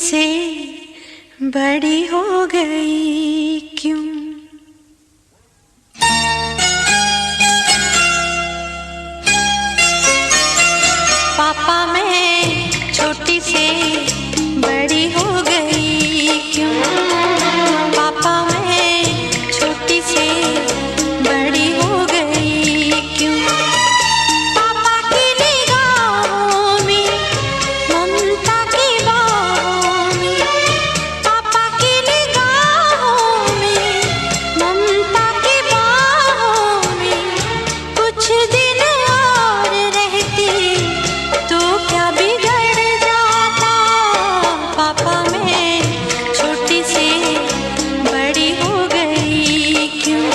से बड़ी हो गई क्यों? पापा मैं छोटी से बड़ी हो गई क्यों? पापा मैं छोटी से बड़ी हो गई क्यों? पापा की निगाहों में ममता की बाहों में, पापा की निगाहों में ममता की बाहों में, कुछ दिन और रहती तो क्या बिगड़ जाता? पापा मैं छोटी से बड़ी हो गई क्यों?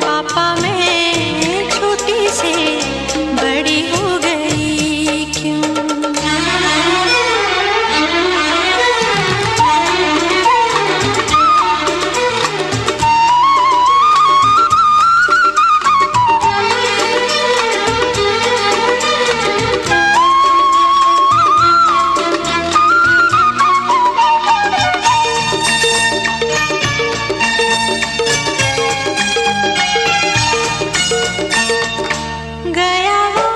पापा मैं छोटी से बड़ी हो गई क्यों? गया वो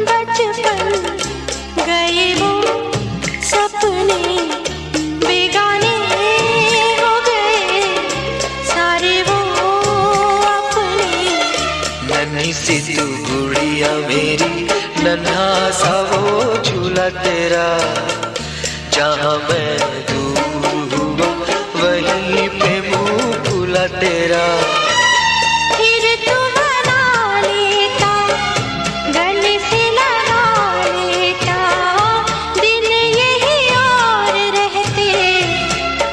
बचपन, गए वो सपने, बेगाने हो गए सारे वो अपने। नन्ही सी तू गुड़िया मेरी, नन्हा सा वो झूला तेरा, जहाँ मैं दूर हुआ वहीं पे मुँह खुला तेरा। फिर तू बना लेता, गले से लगा लेता, दिन यही और रहते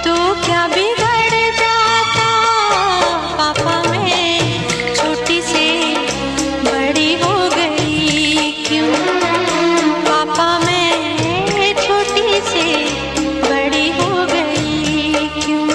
तो क्या बिगड़ जाता? पापा मैं छोटी से बड़ी हो गई क्यों? पापा मैं छोटी से बड़ी हो गई क्यों?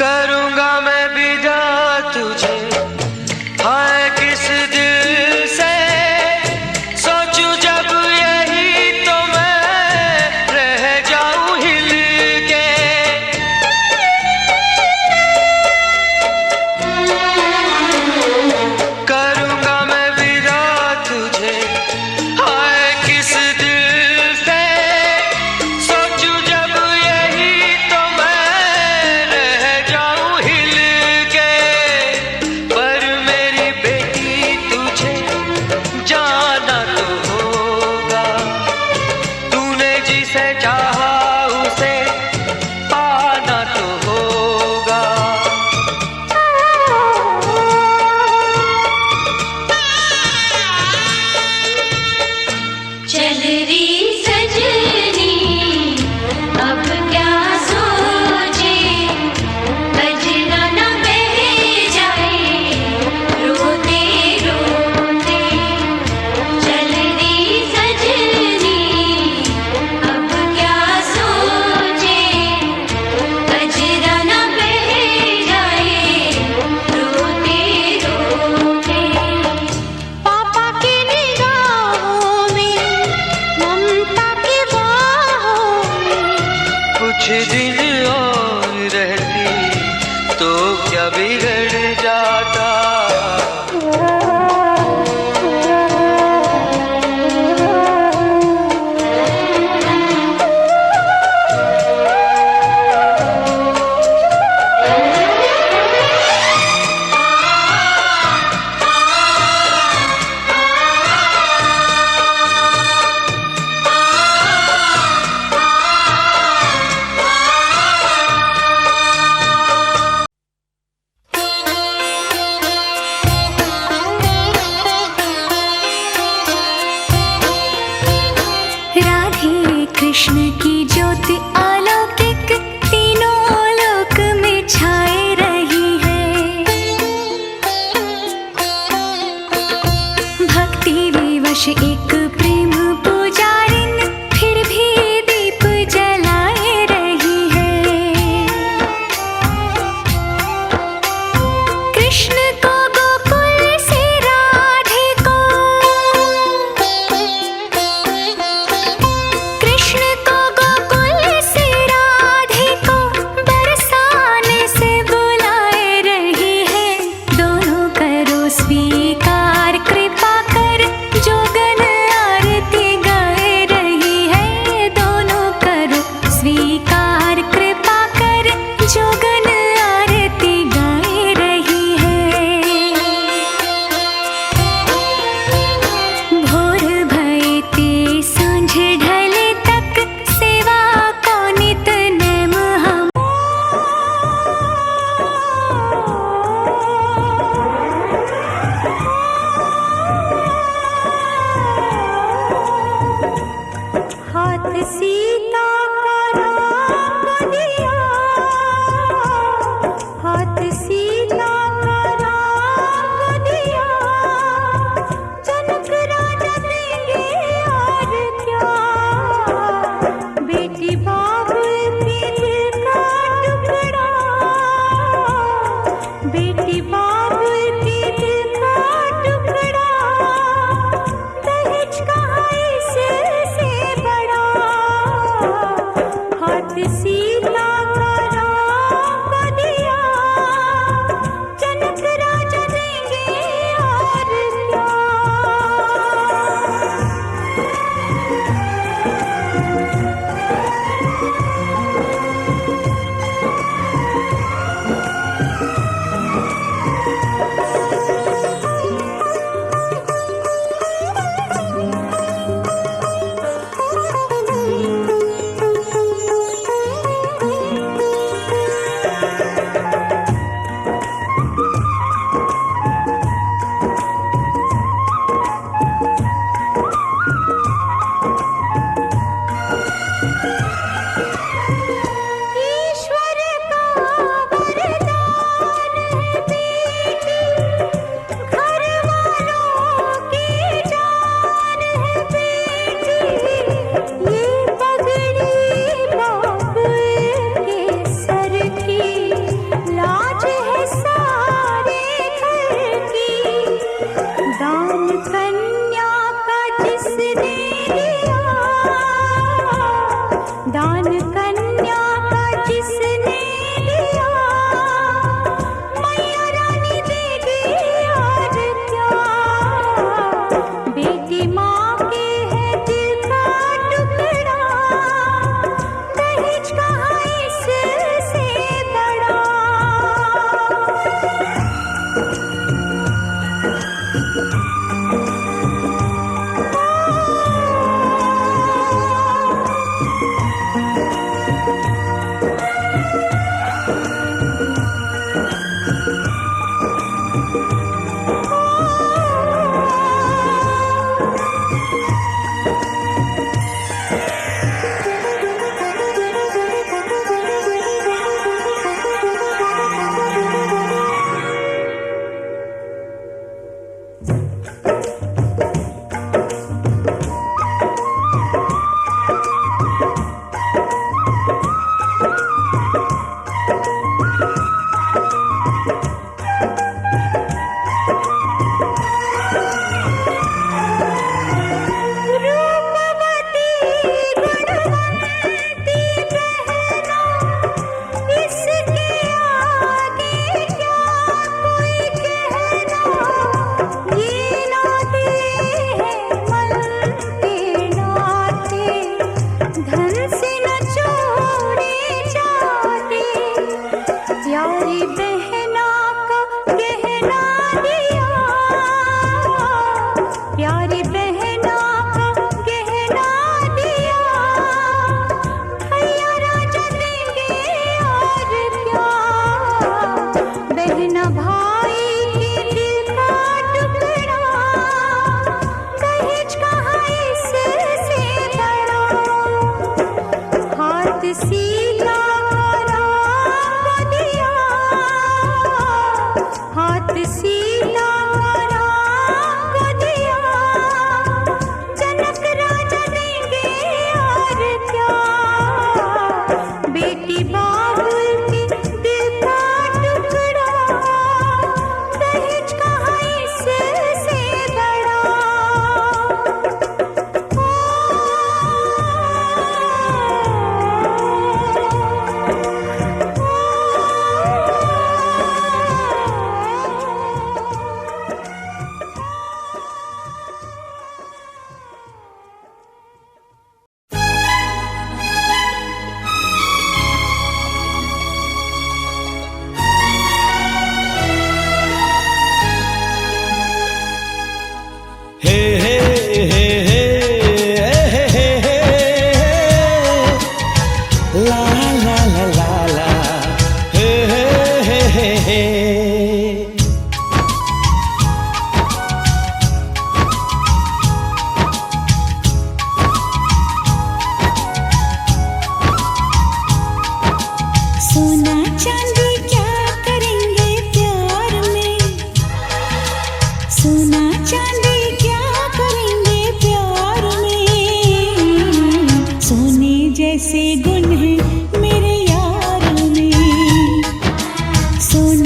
करूँगा मैं विदा तुझे, हाय किस दिल से सोचूं जब यही तो मैं रह जाऊं हिल के। करूँगा मैं विदा तुझे, हाय किस दिल से सोचूं जब यही तो मैं रह जाऊं हिल के। पर मेरी बेटी तुझे जाना तो होगा, तूने जिसे चाहा उसे पाना तो होगा। चल री सजनी अब क्या सोचे, गजरा न बह जाए रोते रोते। चल री सजनी अब क्या सोचे, गजरा न बह जाए रोते रोते। पापा की निगाहों में ममता की बाहों में, कुछ दिन और रहती तो क्या बिगड़ जाता?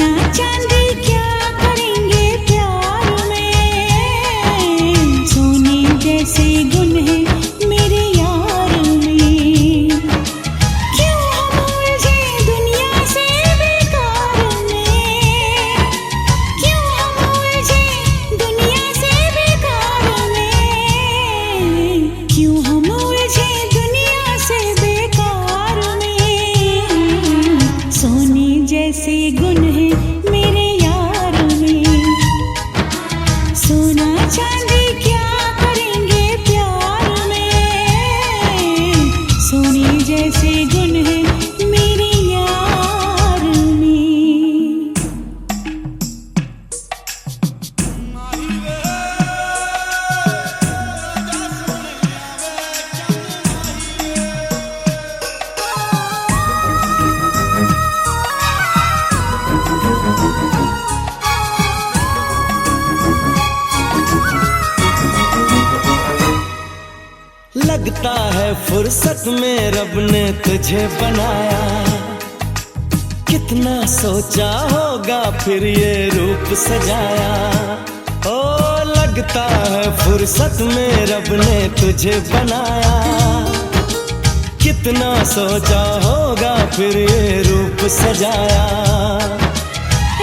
सोना चांदी क्या करेंगे प्यार में, सोने जैसे गुण है मेरे यार में। क्यों हम उलझे दुनिया से बेकार में, क्यों हम उलझे दुनिया से बेकार में, क्यों हम उलझे दुनिया से बेकार में, सोने जैसे गुण है मेरे यार में। सोना चांदी क्या करेंगे प्यार में, सोने जैसे गुण है मेरे यार में। लगता है फुर्सत में रब ने तुझे बनाया, कितना सोचा होगा फिर ये रूप सजाया। ओ लगता है फुर्सत में रब ने तुझे बनाया, कितना सोचा होगा फिर ये रूप सजाया।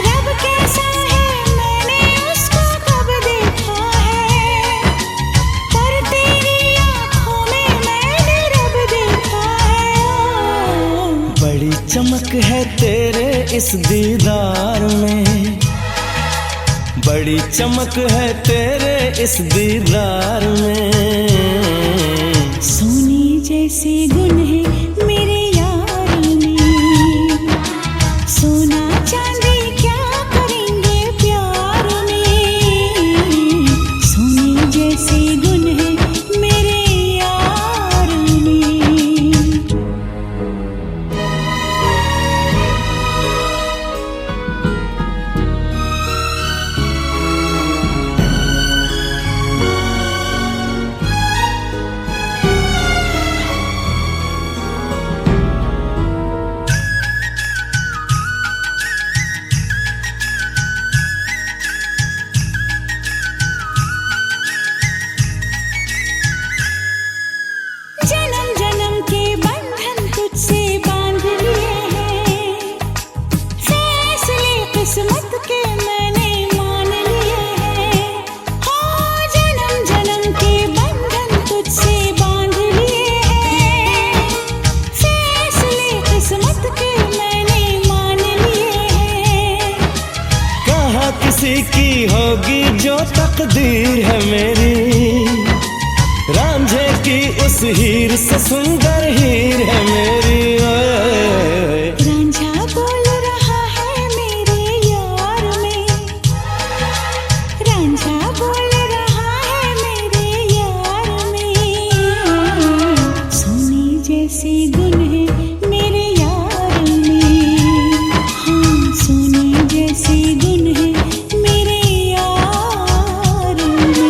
रब कैसा है मैंने उसको कब देखा है, पर तेरी आँखों में मैंने रब देखा है। बड़ी चमक है तेरे इस दीदार में, बड़ी चमक है तेरे इस दीदार में, सोने जैसे गुण है मेरे यार में। सोना चांदी क्या करेंगे प्यार में, सोने जैसे गुण है मेरे यार में। जन्म जन्म के बंधन तुझसे बांध लिए हैं, फैसले किस्मत के मैंने मान लिए हैं। हो जन्म जन्म के बंधन तुझसे बांध लिए हैं, फैसले किस्मत के मैंने मान लिए हैं। कहाँ किसी की होगी जो तकदीर है मेरी, रांझे की उस हीर से सुंदर हीर है मेरी। ओए रांझा बोल रहा है मेरे यार में, रांझा बोल रहा है मेरे यार में, सोने जैसे गुण है मेरे यार में। हाँ सोने जैसे गुण है मेरे यार में।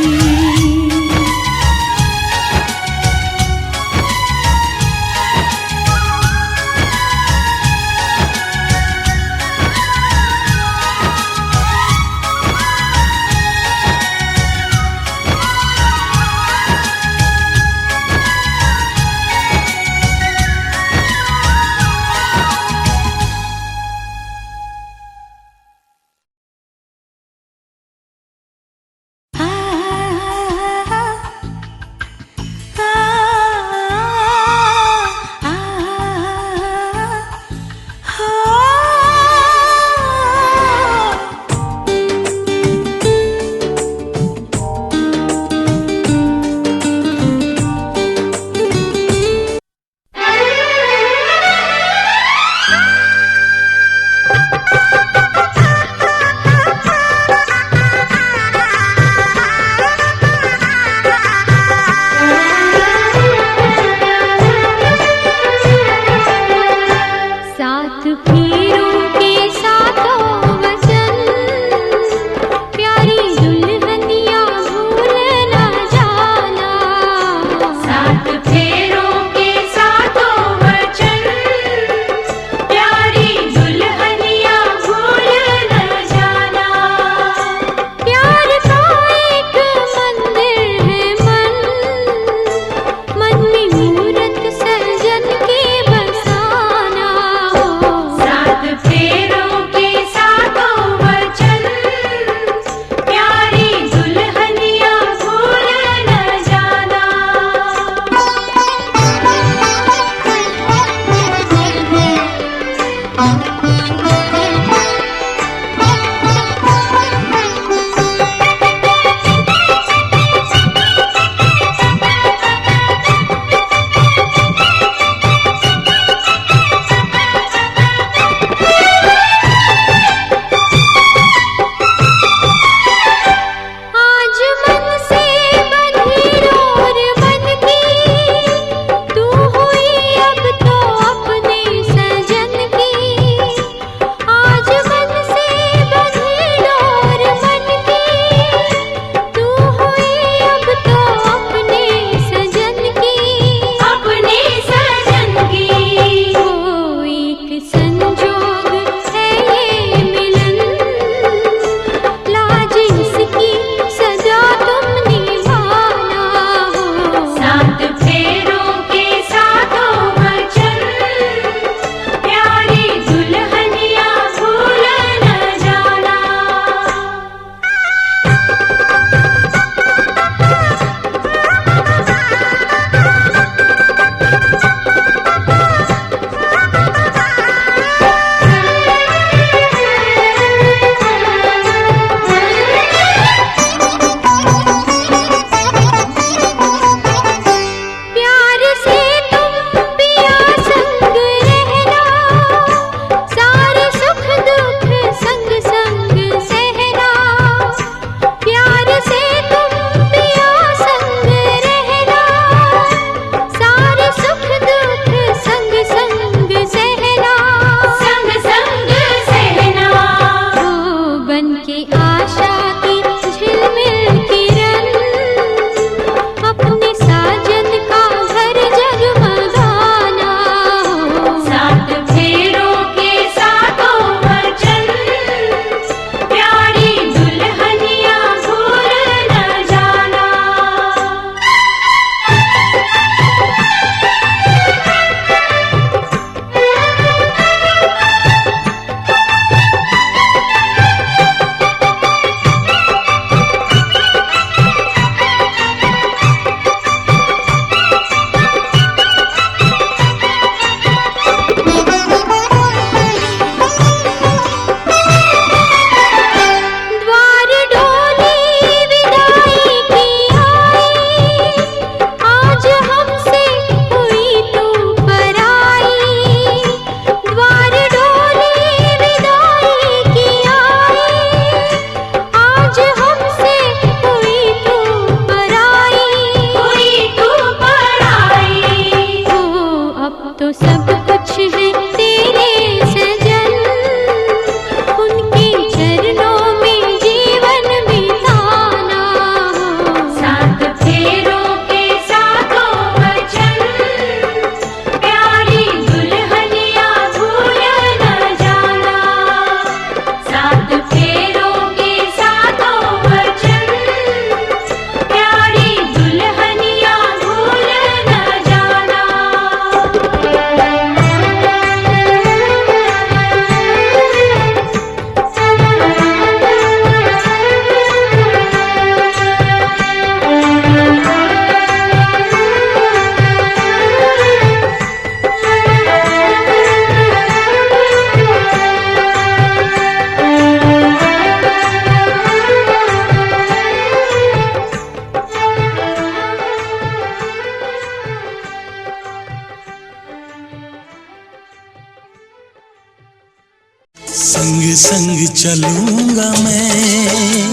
संग चलूंगा मैं,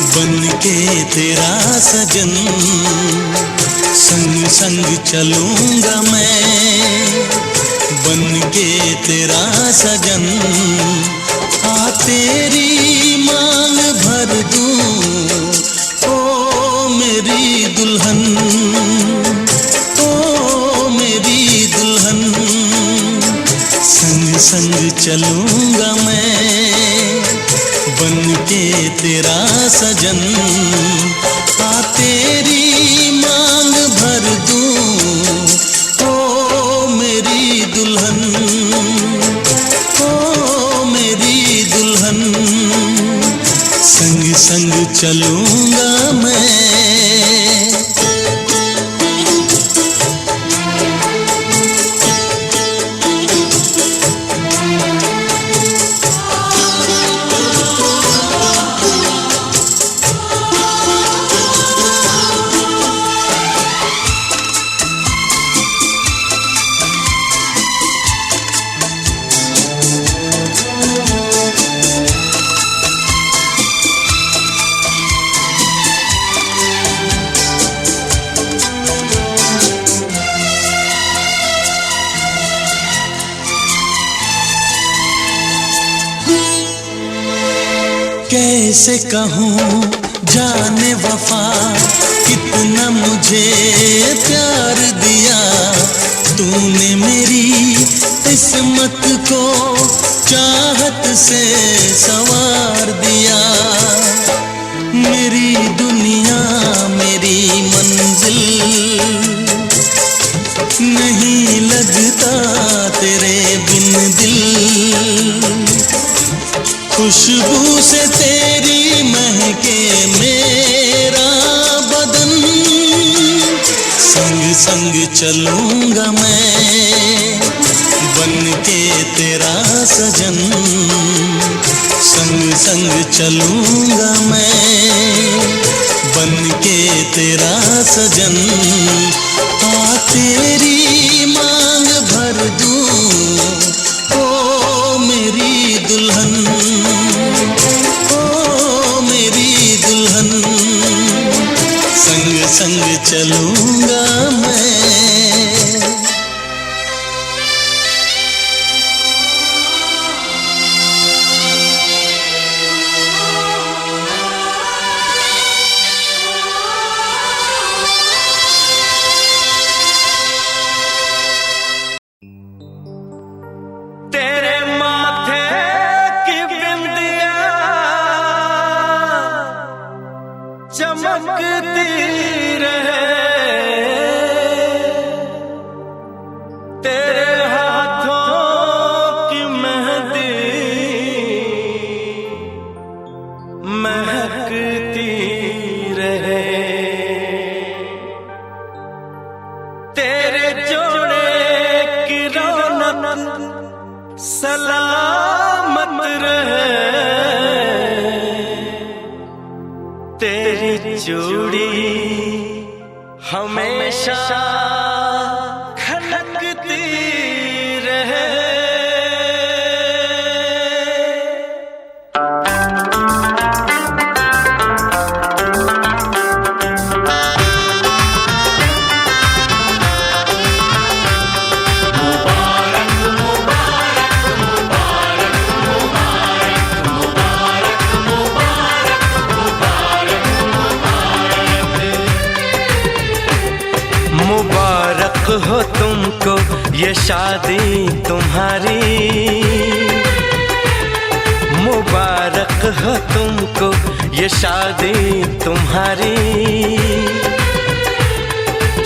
बन के तेरा सजन। संग संग चलूंगा मैं, बन के तेरा सजन। आ तेरी मांग भर दूं, ओ मेरी दुल्हन, ओ मेरी दुल्हन। संग संग चलूंगा मैं, बन के तेरा सजन। आ तेरी मांग भर दूं, ओ मेरी दुल्हन, ओ मेरी दुल्हन। संग संग चलूंगा मैं। कैसे कहूँ जाने वफा, कितना मुझे प्यार दिया तूने मेरी किस्मत को, चाहत से संवार दिया। मेरी दुनिया मेरी मंजिल, नहीं लगता तेरे बिन दिल। खुशबू से तेरी महके मेरा बदन। संग संग चलूंगा मैं, बन के तेरा सजन। संग संग चलूंगा मैं, बन के तेरा सजन। आ तेरी मांग भर दूं, ओ मेरी दुल्हन, ओ मेरी दुल्हन। संग संग चलूंगा मैं। तेरे माथे की बिंदिया चमकती रहे, तेरे हाथों की मेहंदी महकती रहे। तेरे जोड़े की रौनक सलामत रहे, तेरी चूड़ी हमेशा खनकती रहे। मुबारक हो तुमको ये शादी तुम्हारी, मुबारक हो तुमको ये शादी तुम्हारी।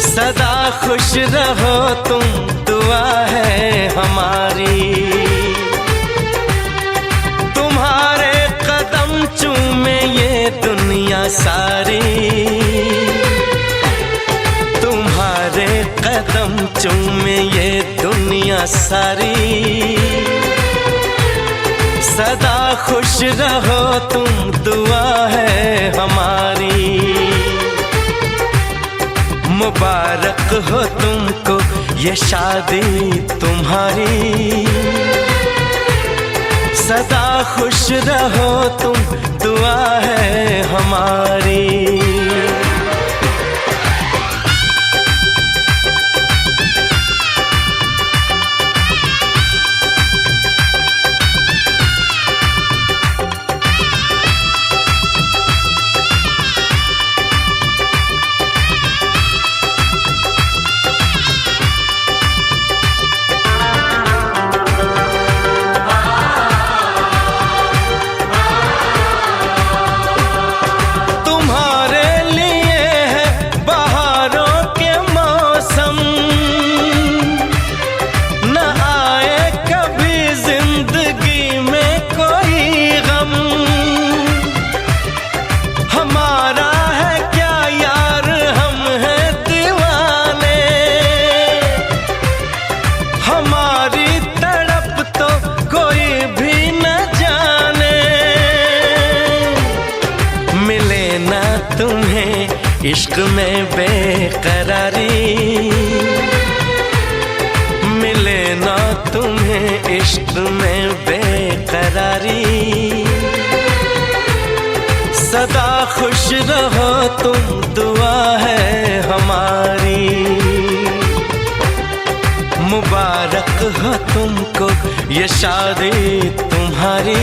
सदा खुश रहो तुम, दुआ है हमारी। तुम्हारे कदम चूमे ये दुनिया सारी, तुम्हारे कदम चूमे ये दुनिया सारी। सदा खुश रहो तुम, दुआ है हमारी। मुबारक हो तुमको ये शादी तुम्हारी। सदा खुश रहो तुम, दुआ है हमारी। इश्क में बेकरारी मिले ना तुम्हें, इश्क में बेकरारी। सदा खुश रहो तुम, दुआ है हमारी। मुबारक हो तुमको ये शादी तुम्हारी।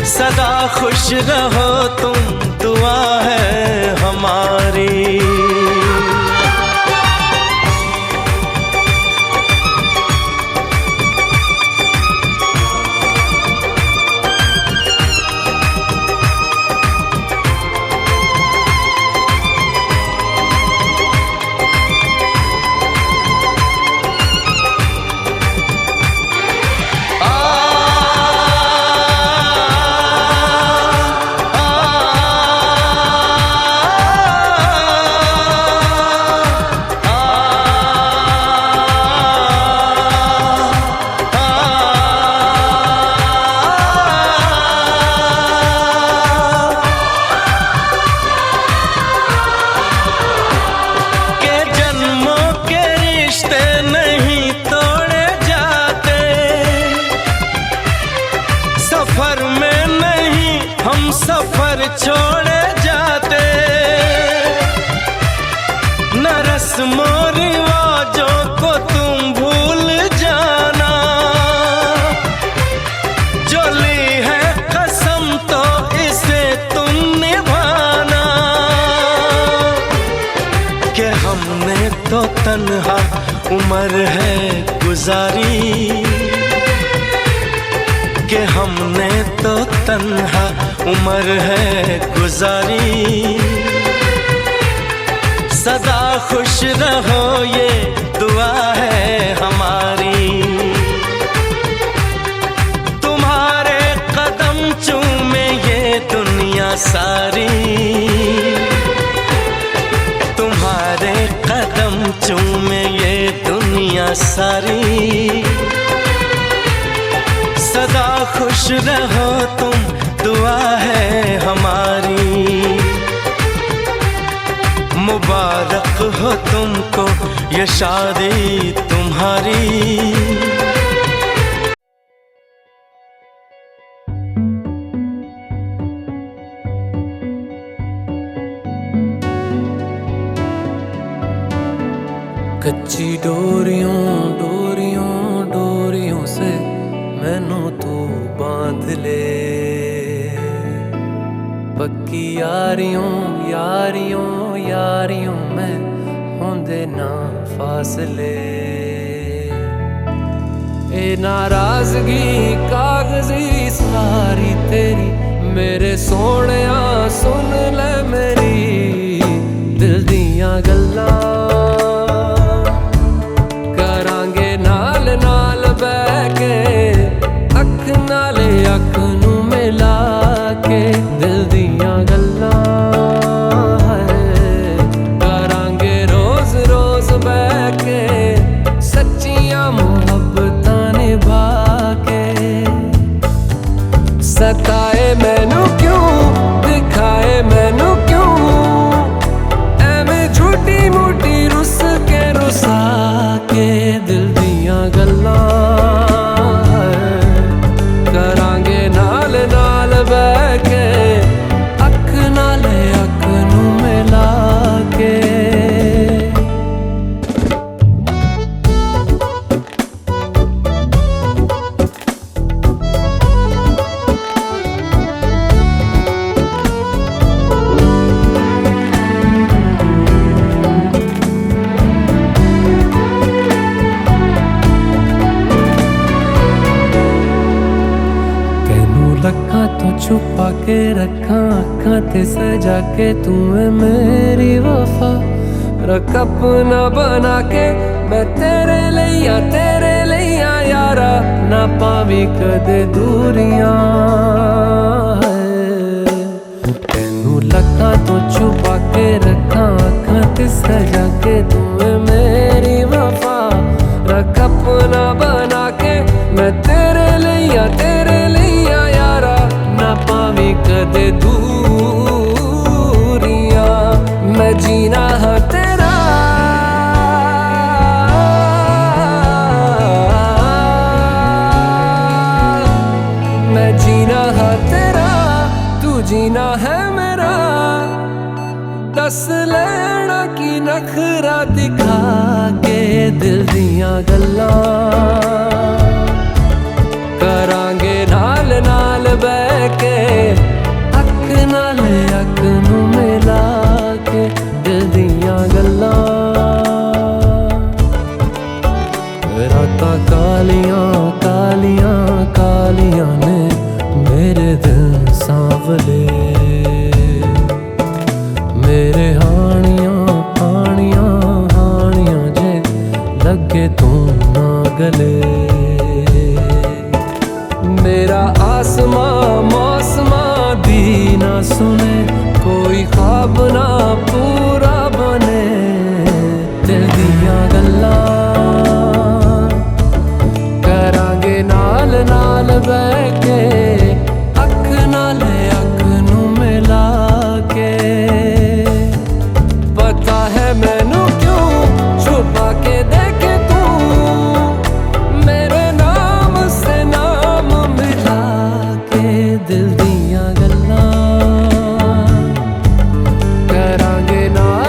सदा खुश रहो तुम, दुआ है हमारी। सफर छोड़े जाते न रस्मों रिवाजों को तुम भूल जाना। जो ली है कसम तो इसे तुम निभाना। कि हमने तो तन्हा उम्र है गुजारी। कि हमने तो तन्हा उम्र है गुजारी। सदा खुश रहो ये दुआ है हमारी। तुम्हारे कदम चूमे ये दुनिया सारी। तुम्हारे कदम चूमे ये दुनिया सारी। सदा खुश रहो तुम, दुआ है हमारी। मुबारक हो तुमको ये शादी तुम्हारी। कच्ची डोरियों डोरियों डोरियों से मैनू तू बांध ले। पक्की यारियों यारियों यारियों में होंदे ना फासले। ए नाराजगी कागजी सारी तेरी मेरे सोहणिया सुन ले मेरी दिल दियां गल्लां। करांगे नाल नाल बैठ के अख नाले अख नू मिला के दिल दियां गल्लां करांगे रोज रोज बैठ के सच्चियां मुहब्बतां निभा के। सताए मैनू क्यों दिखाए मैनू क्यों एवें झूठी मूठी रुस के रुसा के दिल दियां गल्लां। लखा तो छुपा के रखा अखा ते सजा के तू है मेरी वफा रख अपना बना के मैं तेरे लिया यारा ना पावी कदे दूरियां तेनू लखा तो छुपा के रखा अखा ते सजा के तू है मेरी वफा रख अपना बना के मैं तेरे लिया यारा ना पावी कदे दूरियां मैं जीना है तेरा मैं जीना है तेरा तू जीना है मेरा दस लेना की नखरा दिखा के दिल दियां गल्लां करांगे नाल नाल बह के अख नाल अख नू मिला के दिल दियां गल्लां रातां कालियां कालियां कालियां ने मेरे दिल सांवले मेरे हानियां हानियां हानियां जे लगे तू ना गले मेरा आसमां मौसमां दी ना सुने कोई ख्वाब ना पूरा बने दिल दियां गल्लां करांगे नाल नाल बह के अख नाल अख नू मिला के पता है मैनू क्यों छुपा के देखे तू मेरे नाम से नाम मिला के दिल दियां गल्लां करांगे नाल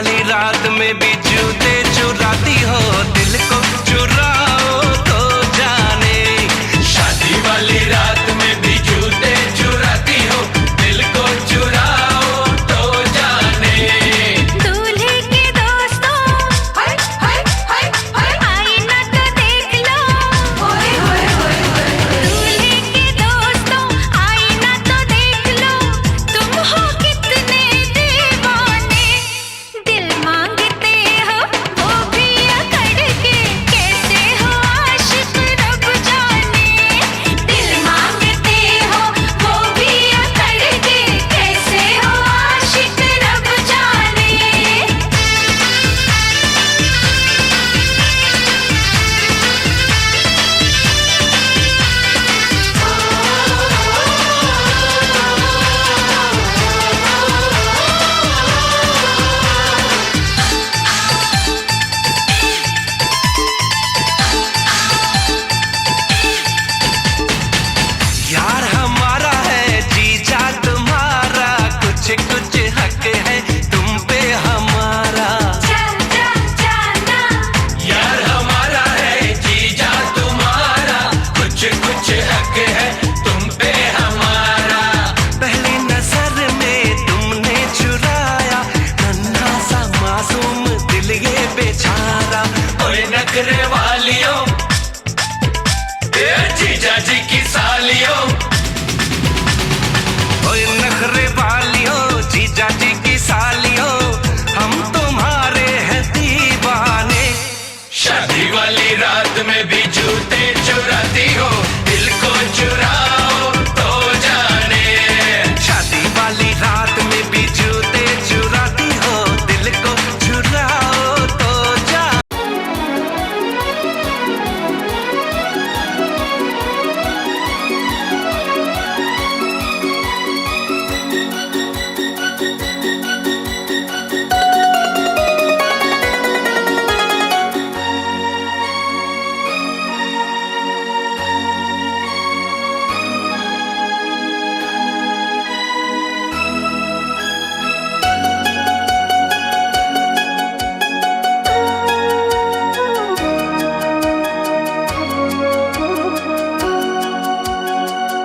वाली रात में भी जूते चुराती हो, दिल को चुराओ तो जाने। शादी वाली रात में भी जूते चुराती हो, दिल को चुराओ तो जाने। दूल्हे के दोस्तों हाय हाय हाय हाय आईना तो देख लो, ओए ओए ओए ओए। दूल्हे के दोस्तों आईना तो देख लो, तुम हो कितने दीवाने। दिल मांगते हो वो भी अकड़ के, कैसे हो आशिक रब जाने। दिल मांगते हो वो भी अकड़ के, कैसे हो आशिक रब जाने। यार हमारा है जीजा तुम्हारा, कुछ कुछ हक है तुम पे हमारा। यार हमारा है जीजा तुम्हारा, कुछ कुछ हक है तुम पे हमारा। पहली नजर में तुमने चुराया नन्हा सा मासूम दिल ये बेचारा। ओए नखरे वालियों, ए जीजा जी की सालियों, ओए नखरे वालियों, जीजा जी की सालियों, हम तुम्हारे हैं दीवाने। शादी वाली रात में भी जूते चुराती हो, दिल को चुराओ तो जाने। शादी वाली रात में भी जूते चुराती हो, दिल को चुराओ तो जाने।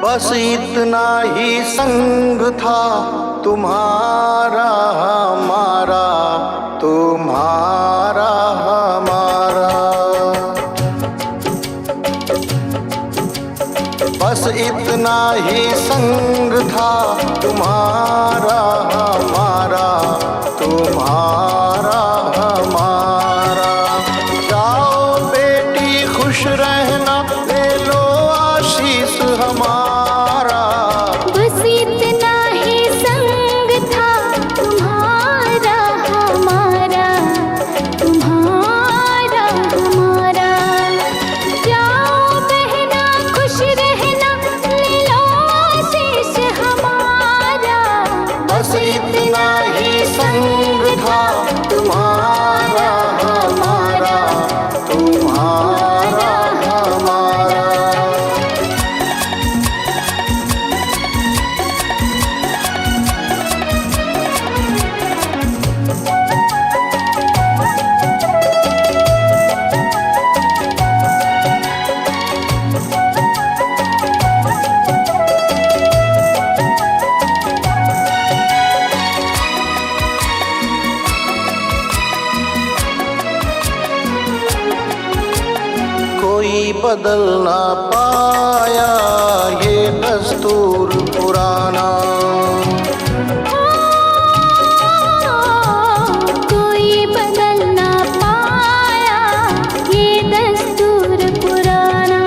बस इतना ही संग था तुम्हारा हमारा, तुम्हारा हमारा। बस इतना ही संग था तुम्हारा हमारा, तुम्हारा हमारा। जाओ बेटी खुश रहना, ले लो आशीष हमारा। बस इतना ही संग था तुम्हारा हमारा, तुम्हारा हमारा। जाओ बहना खुश रहना, ले लो आशीष हमारा। बस इतना ही संग था तुम्हारा हमारा, तुम्हारा हमारा। कोई बदल ना पाया ये दस्तूर पुराना। कोई बदल ना पाया ये दस्तूर पुराना।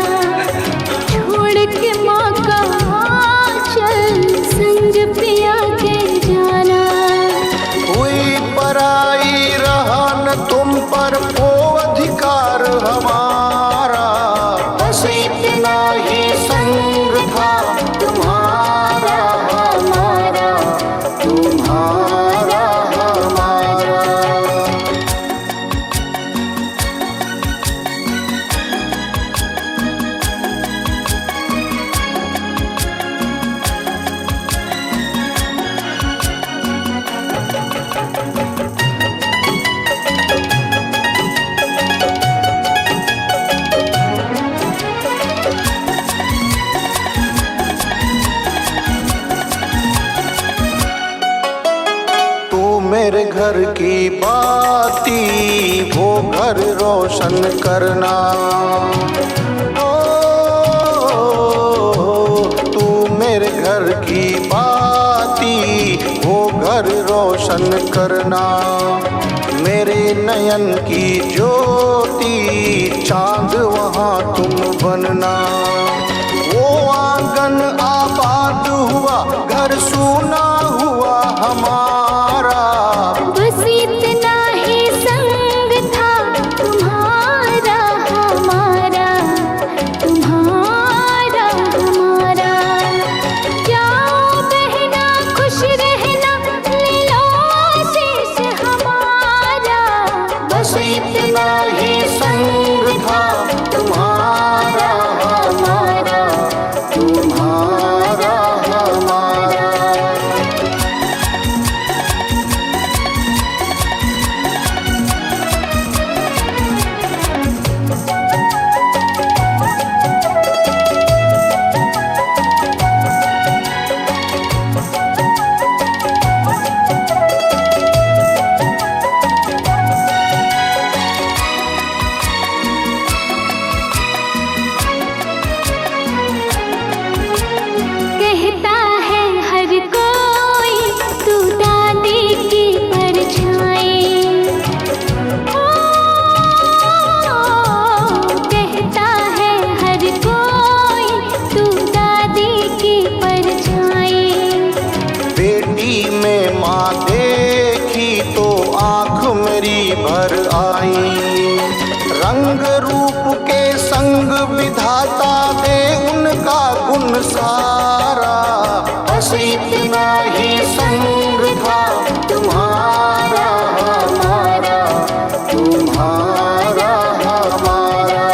छोड़ के माँ का आंचल संग पिया के जाना। हुई पराई रहा न तुम पर वो अधिकार हमारा। बस इतना ही मेरे घर की बाती वो घर रोशन करना। ओ तू मेरे घर की बाती वो घर रोशन करना। मेरे नयन की ज्योति चांद वहाँ तुम बनना। वो आंगन आबाद हुआ घर सूना हुआ हमारा। बस इतना ही संग था तुम्हारा हमारा, तुम्हारा हमारा। जाओ बहना खुश रहना, ले लो आशीष हमारा। बस इतना ही संग था तुम्हारा हमारा, तुम्हारा हमारा। कहता है हर कोई तू दादी की परछाई। ओ कहता है हर कोई तू दादी की परछाई। बेटी में माँ देखी तो आँख मेरी भर आई। रंग रूप के संग विधाता दे उनका गुण सारा। बस इतना ही संग था तुम्हारा हमारा, तुम्हारा हमारा।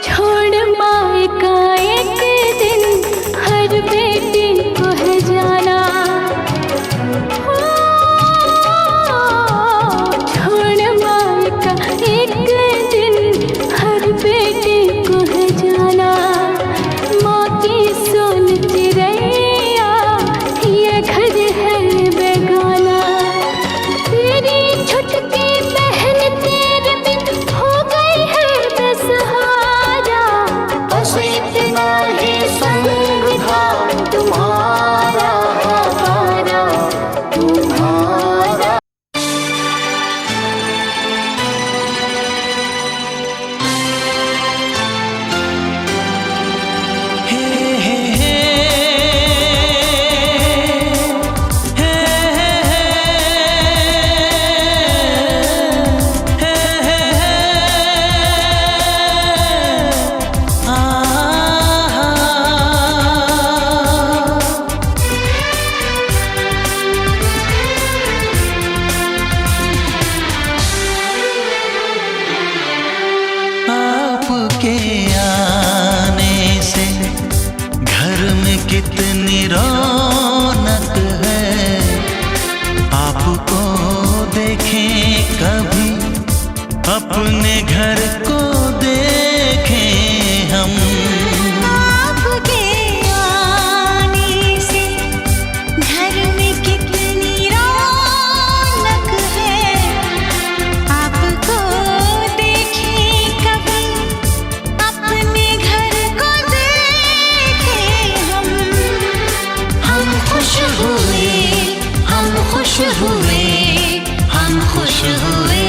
छोड़ माए का एक दिन हर बेटी को है जाना। ओ, छोड़ माए का एक दिन हर बेटी को है जाना। माँ की सोन चिड़ैया ये घर है बेगाना। तेरी छुटकी बहन तेरे बिन हो गई है बेसहारा। बस इतना ही संग था तुम्हारा हमारा, तुम्हारा। आपके आने से घर में कितनी रौनक है। आपको देखें कभी अपने घर को देखें हम। आपके आने से घर में कितनी रौनक है। आपको देखें कभी अपने घर को देखें हम। हम खुश हुए, हम खुश हुए, हम खुश हुए।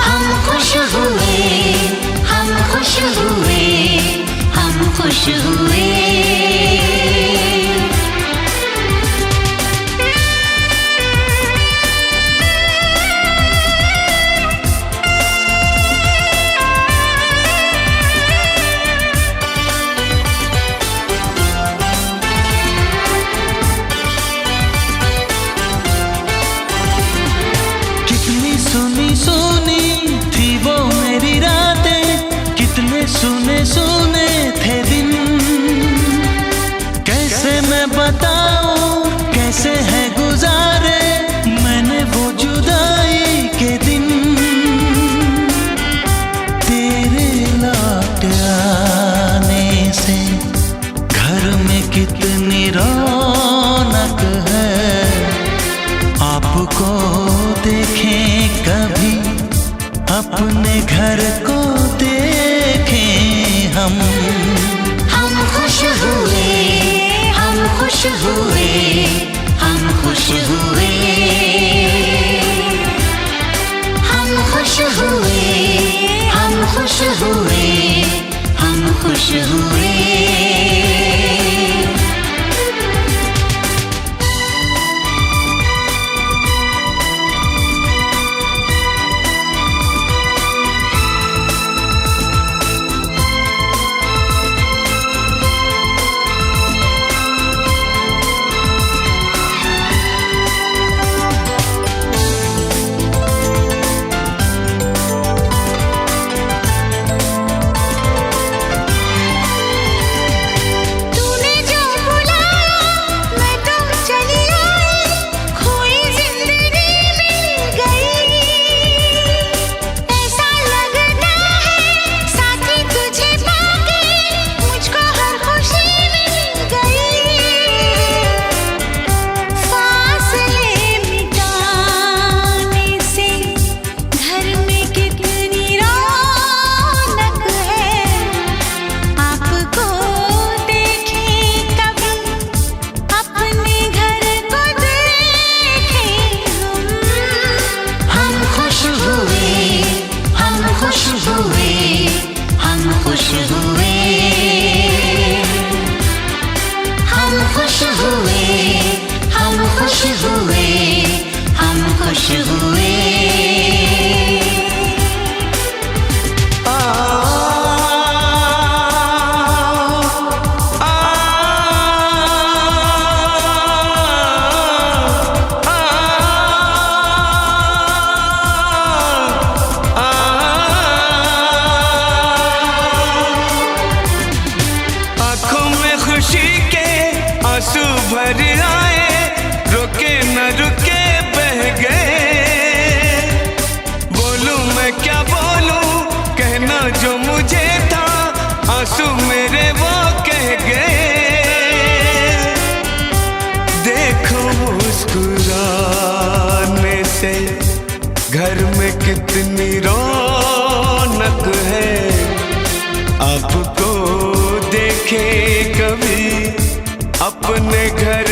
हम खुश हुए, हम खुश हुए, हम खुश हुए। हुए, हम खुश हुए। आंखों में खुशी के आंसू भर आए, रुके न रुके बह गए। बोलूं मैं क्या बोलूं, कहना जो मुझे था, आंसू मेरे वो कह गए। देखो मुस्कुराने से घर में कितनी रौनक है। आपको देखे कभी अपने घर